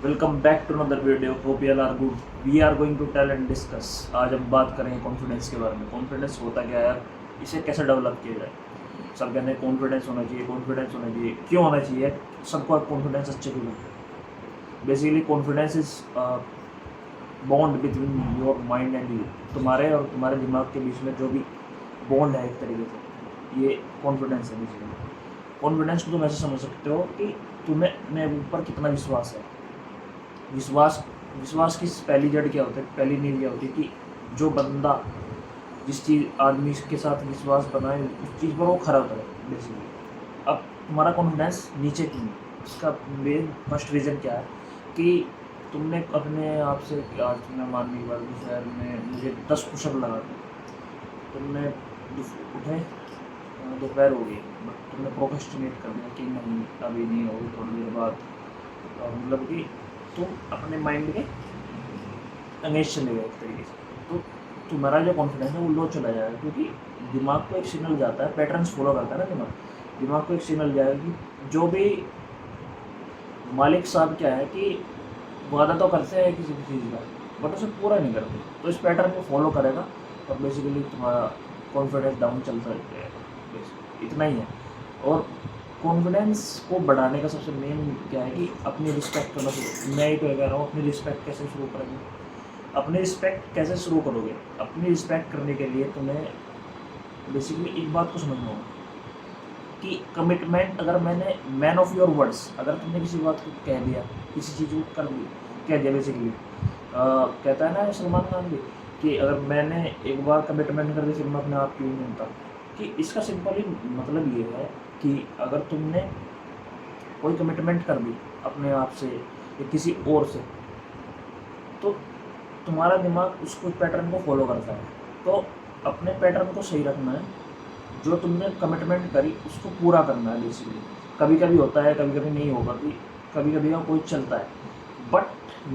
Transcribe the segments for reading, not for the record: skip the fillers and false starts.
Welcome back to another video. Hope you are good. We are going to tell and discuss. आज हम बात करेंगे confidence के बारे में। कॉन्फिडेंस होता क्या है यार, इसे कैसे डेवलप किया जाए। सब कहते हैं कॉन्फिडेंस होना चाहिए, कॉन्फिडेंस होना चाहिए। क्यों होना चाहिए? सबको कॉन्फिडेंस अच्छे क्यों लगता है? Basically confidence is bond between your mind and you. तुम्हारे और तुम्हारे दिमाग के बीच में जो भी बॉन्ड है एक तरीके से, ये कॉन्फिडेंस है। बेसिकली कॉन्फिडेंस को तुम ऐसे समझ सकते हो कि तुम्हें अपने ऊपर कितना विश्वास है। विश्वास विश्वास की पहली जड़ क्या होता है, पहली नींव क्या होती है कि जो बंदा जिस चीज़ आदमी के साथ विश्वास बनाए उस चीज़ पर वो खरा उतरे बेसिकली। अब तुम्हारा कॉन्फिडेंस नीचे क्यों है, इसका मेन फर्स्ट रीज़न क्या है कि तुमने अपने आप से, आज तुमने मान ली बात शहर में मुझे 10 पुशअप लगा थे, तुमने उठे, दोपहर हो गई, बट तुमने प्रोक्रेस्टिनेट कर दिया कि नहीं अभी नहीं होगी, थोड़ी देर बाद। मतलब कि तुम अपने माइंड के अगेंस्ट चले गए एक तरीके से, तो तुम्हारा जो कॉन्फिडेंस है वो लो चला जाएगा। क्योंकि दिमाग को एक सिग्नल जाता है, पैटर्न्स फॉलो करता है ना दिमाग को एक सिग्नल जाएगा कि जो भी मालिक साहब क्या है कि वादा तो करते हैं किसी भी चीज़ का, बट उसे पूरा नहीं करते, तो इस पैटर्न को फॉलो करेगा और बेसिकली तुम्हारा कॉन्फिडेंस डाउन चलता रहेगा। इतना ही है। और कॉन्फिडेंस को बढ़ाने का सबसे मेन क्या है कि अपनी रिस्पेक्ट करना शुरू। मैं ये तो कह रहा हूँ, अपनी रिस्पेक्ट कैसे शुरू करेंगे? अपनी रिस्पेक्ट कैसे शुरू करोगे? अपनी रिस्पेक्ट करने के लिए तुम्हें बेसिकली एक बात को समझना होगा कि कमिटमेंट, अगर मैंने मैन ऑफ योर वर्ड्स, अगर तुमने किसी बात को कह दिया, किसी चीज़ को कर दी, कह दिया बेसिकली, कहता है ना सलमान खान भी कि अगर मैंने एक बार कमिटमेंट कर दी फिर मैं अपने आप की नहीं बनता। कि इसका सिंपल ही मतलब ये है कि अगर तुमने कोई कमिटमेंट कर दी अपने आप से या किसी और से, तो तुम्हारा दिमाग उसको पैटर्न को फॉलो करता है। तो अपने पैटर्न को सही रखना है, जो तुमने कमिटमेंट करी उसको पूरा करना है बेसिकली। कभी कभी होता है, कभी कभी नहीं होगा, कभी कभी का कोई चलता है, बट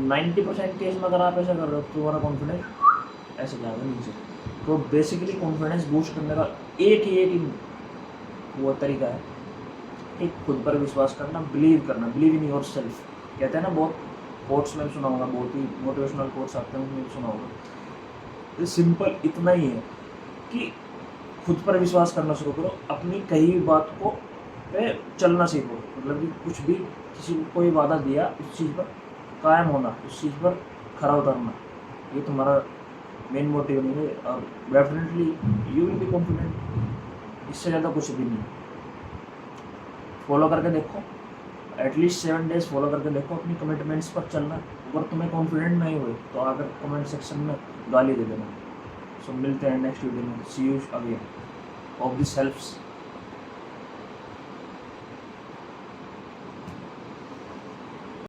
90% केस में अगर आप ऐसा कर रहे हो तो तुम्हारा कॉन्फिडेंस ऐसे जाएगा नीचे। तो बेसिकली कॉन्फिडेंस बूस्ट करने का एक ही वो तरीका है कि खुद पर विश्वास करना, बिलीव करना, बिलीव इन योर सेल्फ। कहते हैं ना, बहुत कोट्स में सुना होगा, बहुत ही मोटिवेशनल कोट्स आते हैं उसमें सुना होगा। ये सिंपल इतना ही है कि खुद पर विश्वास करना शुरू करो, अपनी कही हुई बात को पे चलना सीखो। मतलब कि कुछ भी किसी को कोई वादा दिया, उस चीज़ पर कायम होना, उस चीज़ पर खरा उतरना, ये तुम्हारा मेन मोटिव नहीं है। और definitely you will be confident. इससे ज़्यादा कुछ भी नहीं। फॉलो करके देखो, एटलीस्ट 7 डेज फॉलो करके देखो, अपनी कमिटमेंट्स पर चलना। अगर तुम्हें कॉन्फिडेंट नहीं हुए तो आकर कमेंट सेक्शन में गाली दे देना। सो मिलते हैं नेक्स्ट वीडियो में। See you again. Hope this helps.